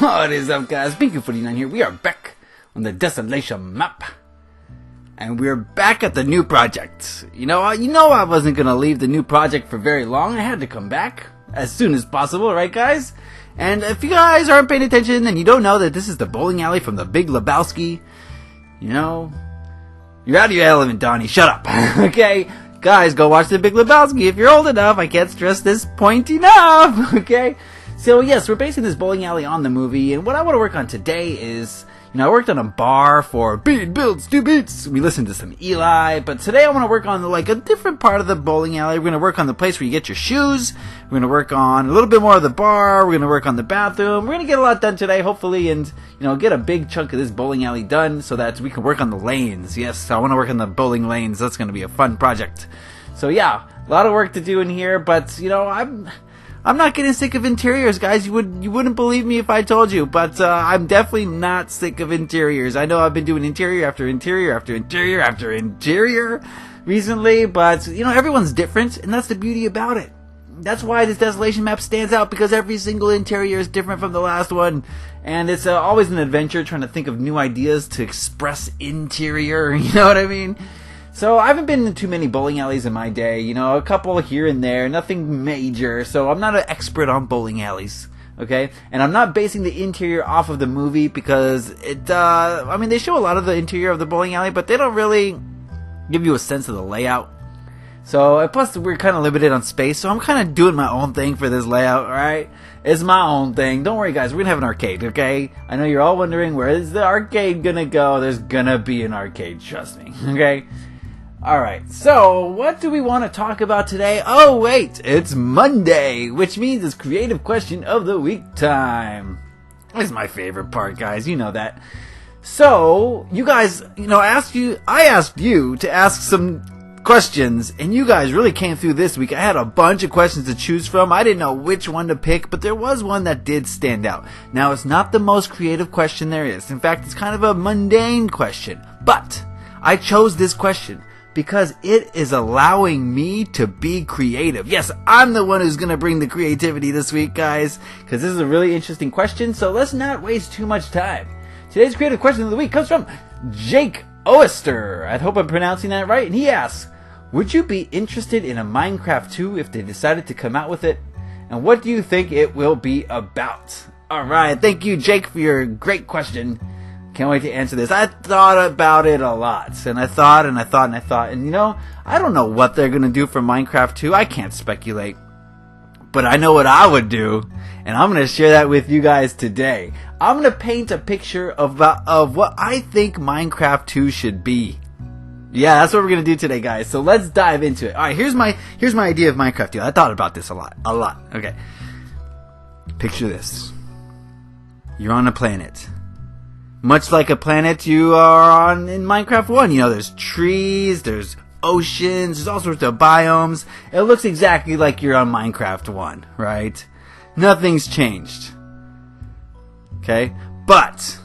What is up, guys? Beancrew49 here. We are back on the Desolation map. And we're back at the new project. You know I wasn't going to leave the new project for very long. I had to come back as soon as possible, right, guys? And if you guys aren't paying attention and you don't know that this is the bowling alley from the Big Lebowski, you know, you're out of your element, Donnie. Shut up. Okay? Guys, go watch the Big Lebowski if you're old enough. I can't stress this point enough. Okay? So yes, we're basing this bowling alley on the movie, and what I want to work on today is, I worked on a bar for Beat Builds 2 Beats. We listened to some Eli, but today I want to work on like a different part of the bowling alley. We're going to work on the place where you get your shoes. We're going to work on a little bit more of the bar. We're going to work on the bathroom. We're going to get a lot done today, hopefully, and get a big chunk of this bowling alley done so that we can work on the lanes. Yes, I want to work on the bowling lanes. That's going to be a fun project. So yeah, a lot of work to do in here, but I'm not getting sick of interiors, guys. You wouldn't believe me if I told you, but I'm definitely not sick of interiors. I know I've been doing interior after interior after interior after interior recently, but everyone's different, and that's the beauty about it. That's why this Desolation map stands out, because every single interior is different from the last one, and it's always an adventure trying to think of new ideas to express interior. You know what I mean? So I haven't been in too many bowling alleys in my day, a couple here and there, nothing major, so I'm not an expert on bowling alleys, okay? And I'm not basing the interior off of the movie because they show a lot of the interior of the bowling alley, but they don't really give you a sense of the layout. So, plus we're kind of limited on space, so I'm kind of doing my own thing for this layout, alright? It's my own thing. Don't worry, guys, we're gonna have an arcade, okay? I know you're all wondering, where is the arcade gonna go? There's gonna be an arcade, trust me, okay? Alright, so what do we want to talk about today? Oh wait, it's Monday, which means it's Creative Question of the Week time. It's my favorite part, guys, you know that. So, you guys, I asked you to ask some questions, and you guys really came through this week. I had a bunch of questions to choose from. I didn't know which one to pick, but there was one that did stand out. Now, it's not the most creative question there is. In fact, it's kind of a mundane question, but I chose this question because it is allowing me to be creative. Yes, I'm the one who's going to bring the creativity this week, guys, because this is a really interesting question, so let's not waste too much time. Today's creative question of the week comes from Jake Oester. I hope I'm pronouncing that right. And he asks, would you be interested in a Minecraft 2 if they decided to come out with it? And what do you think it will be about? Alright, thank you, Jake, for your great question. Can't wait to answer this. I thought about it a lot, and I thought, and I don't know what they're going to do for Minecraft 2. I can't speculate, but I know what I would do, and I'm going to share that with you guys today. I'm going to paint a picture of what I think Minecraft 2 should be. Yeah, that's what we're going to do today, guys, so let's dive into it. Alright, here's my idea of Minecraft 2. I thought about this a lot. Okay. Picture this. You're on a planet. Much like a planet you are on in Minecraft 1. There's trees, there's oceans, there's all sorts of biomes. It looks exactly like you're on Minecraft 1, right? Nothing's changed. Okay? But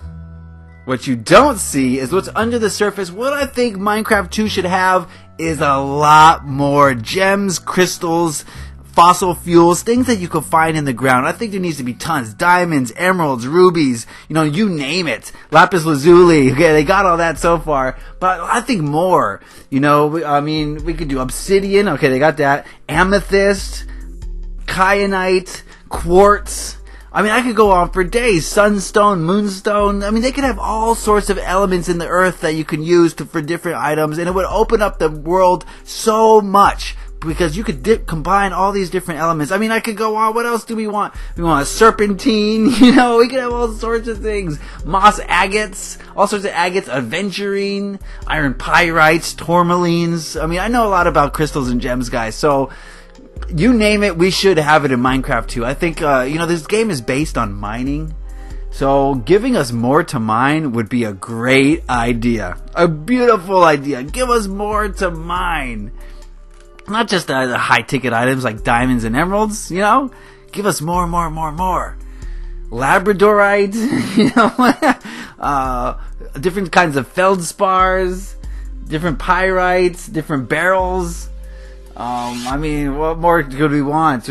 what you don't see is what's under the surface. What I think Minecraft 2 should have is a lot more gems, crystals, fossil fuels, things that you can find in the ground. I think there needs to be tons. Diamonds, emeralds, rubies, you name it. Lapis lazuli. Okay, they got all that so far. But I think more. We could do obsidian. Okay, they got that. Amethyst, kyanite, quartz. I could go on for days. Sunstone, moonstone. They could have all sorts of elements in the earth that you can use for different items, and it would open up the world so much. Because you could combine all these different elements. I could go on. What else do we want? We want a serpentine. We could have all sorts of things. Moss agates. All sorts of agates. Aventurine. Iron pyrites. Tourmalines. I know a lot about crystals and gems, guys. So, you name it, we should have it in Minecraft 2. I think, this game is based on mining. So, giving us more to mine would be a great idea. A beautiful idea. Give us more to mine. Not just the high-ticket items like diamonds and emeralds, Give us more. Labradorite, different kinds of feldspars, different pyrites, different barrels. What more could we want?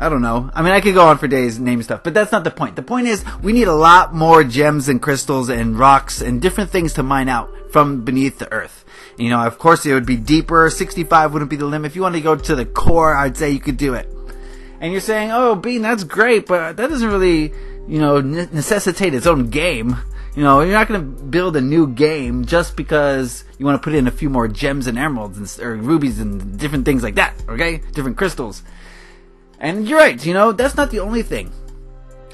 I don't know. I mean, I could go on for days naming stuff, but that's not the point. The point is, we need a lot more gems and crystals and rocks and different things to mine out from beneath the earth. You know, of course, it would be deeper. 65 wouldn't be the limit. If you want to go to the core, I'd say you could do it. And you're saying, oh, Bean, that's great, but that doesn't really, you know, necessitate its own game. You know, you're not going to build a new game just because you want to put in a few more gems and emeralds or rubies and different things like that, okay? Different crystals. And you're right, you know, that's not the only thing.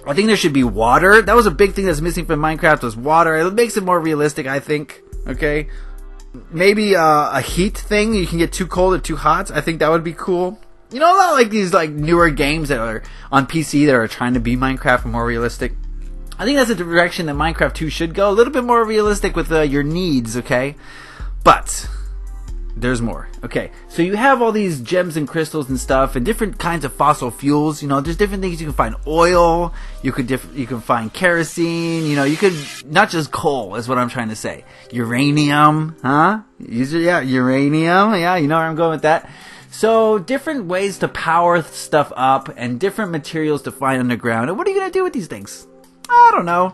I think there should be water. That was a big thing that's missing from Minecraft was water. It makes it more realistic, I think, okay? Maybe a heat thing. You can get too cold or too hot. I think that would be cool. You know, a lot like these like newer games that are on PC that are trying to be Minecraft more realistic. I think that's the direction that Minecraft 2 should go. A little bit more realistic with your needs, okay? But there's more. Okay, so you have all these gems and crystals and stuff, and different kinds of fossil fuels. You know, there's different things you can find. Oil. You can find kerosene. You know, you could not just coal is what I'm trying to say. Uranium, huh? Uranium. Yeah, you know where I'm going with that. So different ways to power stuff up, and different materials to find underground. And what are you gonna do with these things? I don't know.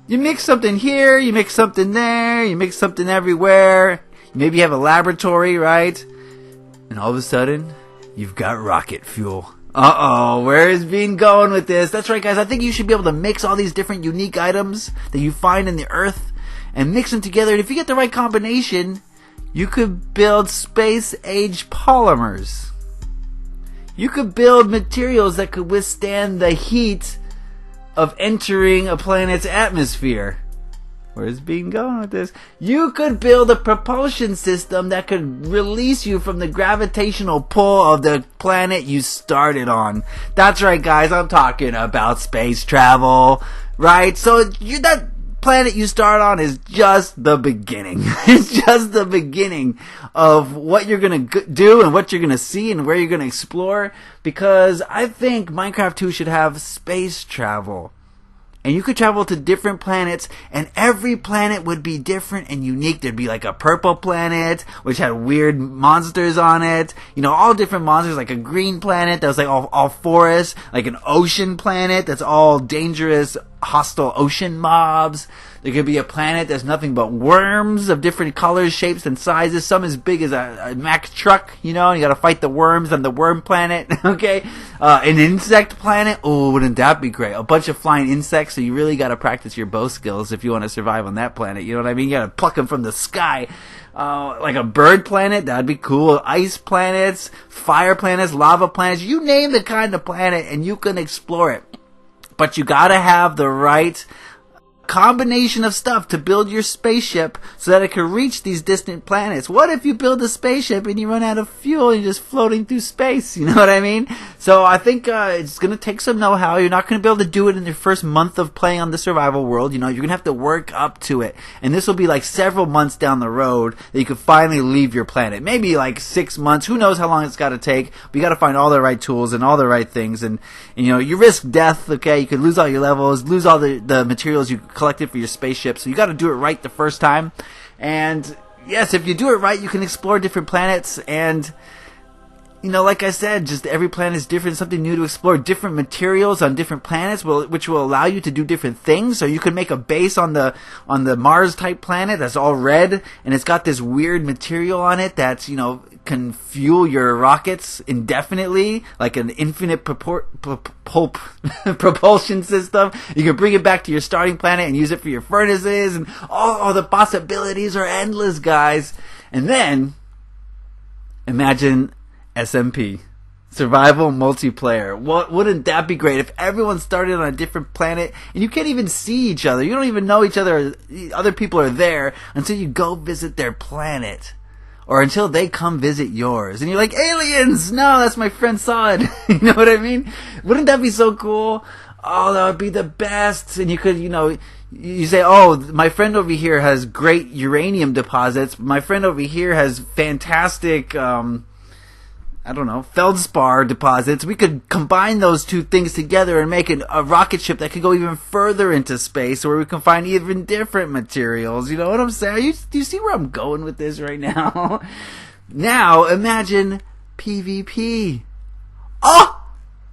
You mix something here. You mix something there. You mix something everywhere. Maybe you have a laboratory, right? And all of a sudden, you've got rocket fuel. Uh-oh, where is Bean going with this? That's right, guys. I think you should be able to mix all these different unique items that you find in the earth and mix them together. And if you get the right combination, you could build space-age polymers. You could build materials that could withstand the heat of entering a planet's atmosphere. Where's Bean going with this? You could build a propulsion system that could release you from the gravitational pull of the planet you started on. That's right, guys. I'm talking about space travel, right? So that planet you start on is just the beginning. It's just the beginning of what you're going to do and what you're going to see and where you're going to explore, because I think Minecraft 2 should have space travel. And you could travel to different planets, and every planet would be different and unique. There'd be like a purple planet, which had weird monsters on it. You know, all different monsters, like a green planet that was like all forest, like an ocean planet that's all dangerous, hostile ocean mobs. There could be a planet that's nothing but worms of different colors, shapes, and sizes. Some as big as a Mack truck, you know, and you gotta fight the worms on the worm planet, okay? An insect planet, oh, wouldn't that be great? A bunch of flying insects, so you really gotta practice your bow skills if you want to survive on that planet, you know what I mean? You gotta pluck them from the sky. Like a bird planet, that'd be cool. Ice planets, fire planets, lava planets, you name the kind of planet and you can explore it. But you gotta have the right combination of stuff to build your spaceship so that it can reach these distant planets. What if you build a spaceship and you run out of fuel and you're just floating through space? You know what I mean? So I think it's going to take some know-how. You're not going to be able to do it in your first month of playing on the survival world. You know, you're going to have to work up to it. And this will be like several months down the road that you could finally leave your planet. Maybe like 6 months. Who knows how long it's got to take. But you got to find all the right tools and all the right things. And you know, you risk death, okay? You could lose all your levels, lose all the materials you collected for your spaceship, so you got to do it right the first time. And yes, if you do it right, you can explore different planets. And you know, like I said, just every planet is different, something new to explore. Different materials on different planets which will allow you to do different things. So you can make a base on the Mars type planet that's all red, and it's got this weird material on it that's, you know, can fuel your rockets indefinitely, like an infinite propulsion system. You can bring it back to your starting planet and use it for your furnaces, and all the possibilities are endless, guys. And then imagine SMP, survival multiplayer. Wouldn't that be great if everyone started on a different planet and you can't even see each other? You don't even know each other. Other people are there until you go visit their planet. Or until they come visit yours. And you're like, aliens! No, that's my friend Sod. You know what I mean? Wouldn't that be so cool? Oh, that would be the best. And you could, you know, you say, oh, my friend over here has great uranium deposits. My friend over here has fantastic, I don't know, feldspar deposits. We could combine those two things together and make a rocket ship that could go even further into space, where we can find even different materials. You know what I'm saying? Do you see where I'm going with this right now? Now, imagine PvP. Oh!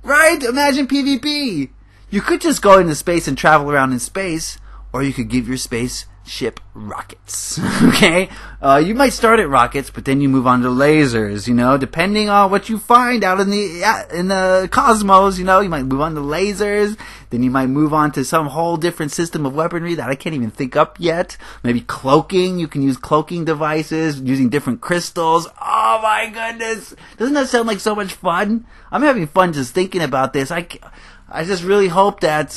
Right! right? Imagine PvP. You could just go into space and travel around in space, or you could give your spaceship rockets. Okay? You might start at rockets, but then you move on to lasers, you know, depending on what you find out in the cosmos, you know, you might move on to lasers, then you might move on to some whole different system of weaponry that I can't even think up yet. Maybe cloaking, you can use cloaking devices using different crystals. Oh my goodness! Doesn't that sound like so much fun? I'm having fun just thinking about this. I just really hope that,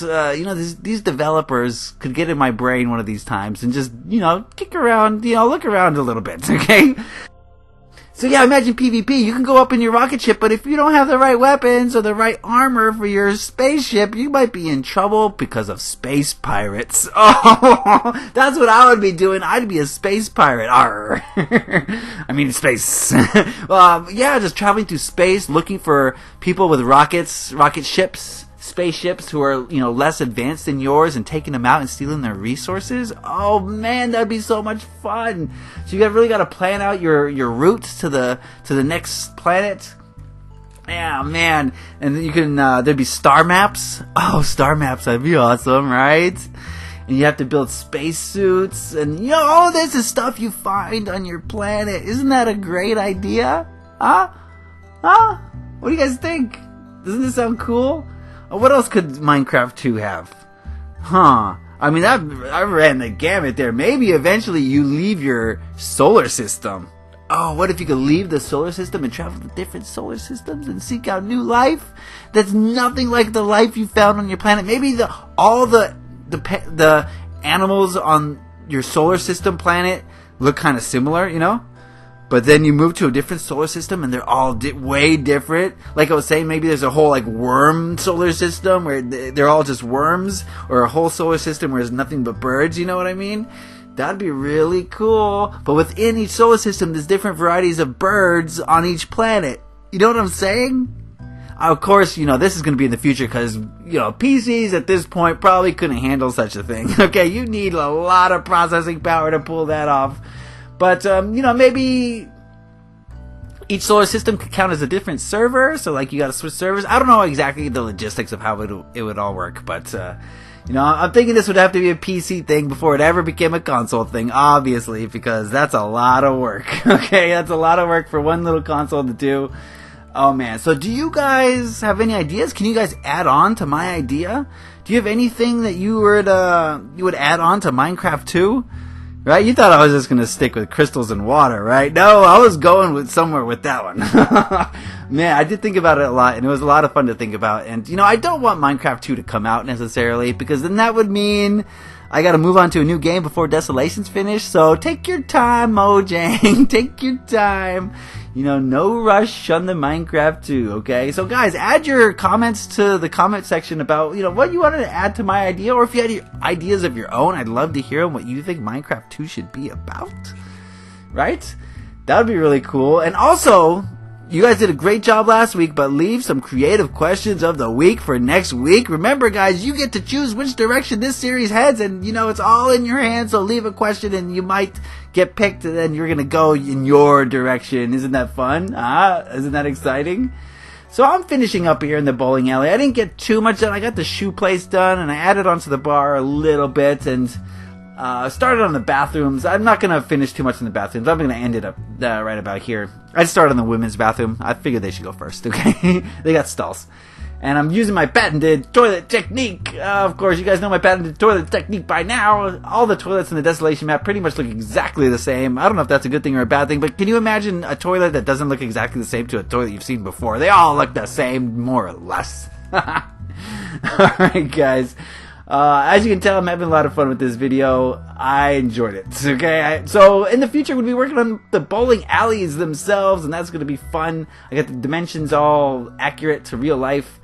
these developers could get in my brain one of these times and just, kick around, look around a little bit, okay? So yeah, imagine PvP. You can go up in your rocket ship, but if you don't have the right weapons or the right armor for your spaceship, you might be in trouble because of space pirates. Oh, that's what I would be doing. I'd be a space pirate. Arr. I mean, space. Just traveling through space, looking for people with rockets, rocket ships, spaceships who are, less advanced than yours and taking them out and stealing their resources. Oh man, that'd be so much fun. So you really got to plan out your routes to the next planet. Yeah, man. And you can there'd be star maps. Oh, star maps, that'd be awesome, right? And you have to build spacesuits and all this is stuff you find on your planet. Isn't that a great idea? Huh? What do you guys think? Doesn't this sound cool? What else could Minecraft 2 have? I mean, I ran the gamut there. Maybe eventually you leave your solar system. Oh, what if you could leave the solar system and travel to different solar systems and seek out new life that's nothing like the life you found on your planet? Maybe all the animals on your solar system planet look kind of similar, But then you move to a different solar system and they're all way different. Like I was saying, maybe there's a whole worm solar system where they're all just worms, or a whole solar system where there's nothing but birds, you know what I mean? That'd be really cool. But within each solar system, there's different varieties of birds on each planet. You know what I'm saying? Of course, this is going to be in the future because, PCs at this point probably couldn't handle such a thing. Okay, you need a lot of processing power to pull that off. But, maybe each solar system could count as a different server. So, you got to switch servers. I don't know exactly the logistics of how it would all work. But, I'm thinking this would have to be a PC thing before it ever became a console thing, obviously. Because that's a lot of work. Okay, that's a lot of work for one little console to do. Oh, man. So, do you guys have any ideas? Can you guys add on to my idea? Do you have anything that you would add on to Minecraft 2? Right? You thought I was just going to stick with crystals and water, right? No, I was going somewhere with that one. Man, I did think about it a lot, and it was a lot of fun to think about. And, I don't want Minecraft 2 to come out necessarily, because then that would mean I got to move on to a new game before Desolation's finished. So take your time, Mojang. Take your time. No rush on the Minecraft 2, okay? So guys, add your comments to the comment section about, what you wanted to add to my idea, or if you had ideas of your own, I'd love to hear what you think Minecraft 2 should be about, right? That would be really cool. And also, you guys did a great job last week, but leave some creative questions of the week for next week. Remember, guys, you get to choose which direction this series heads, and, it's all in your hands, so leave a question, and you might get picked, and then you're going to go in your direction. Isn't that fun? Isn't that exciting? So I'm finishing up here in the bowling alley. I didn't get too much done. I got the shoe place done, and I added onto the bar a little bit, and started on the bathrooms. I'm not going to finish too much in the bathrooms. I'm going to end it up right about here. I started on the women's bathroom. I figured they should go first, okay? They got stalls. And I'm using my patented toilet technique. Of course, you guys know my patented toilet technique by now. All the toilets in the Desolation map pretty much look exactly the same. I don't know if that's a good thing or a bad thing, but can you imagine a toilet that doesn't look exactly the same to a toilet you've seen before? They all look the same, more or less. Alright, guys. As you can tell, I'm having a lot of fun with this video. I enjoyed it, okay? So, in the future, we'll be working on the bowling alleys themselves, and that's going to be fun. I got the dimensions all accurate to real life.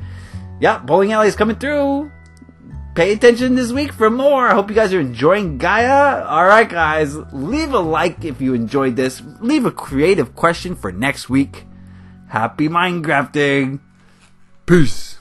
Yeah, bowling alley is coming through. Pay attention this week for more. I hope you guys are enjoying Gaia. Alright, guys, leave a like if you enjoyed this. Leave a creative question for next week. Happy Minecrafting. Peace.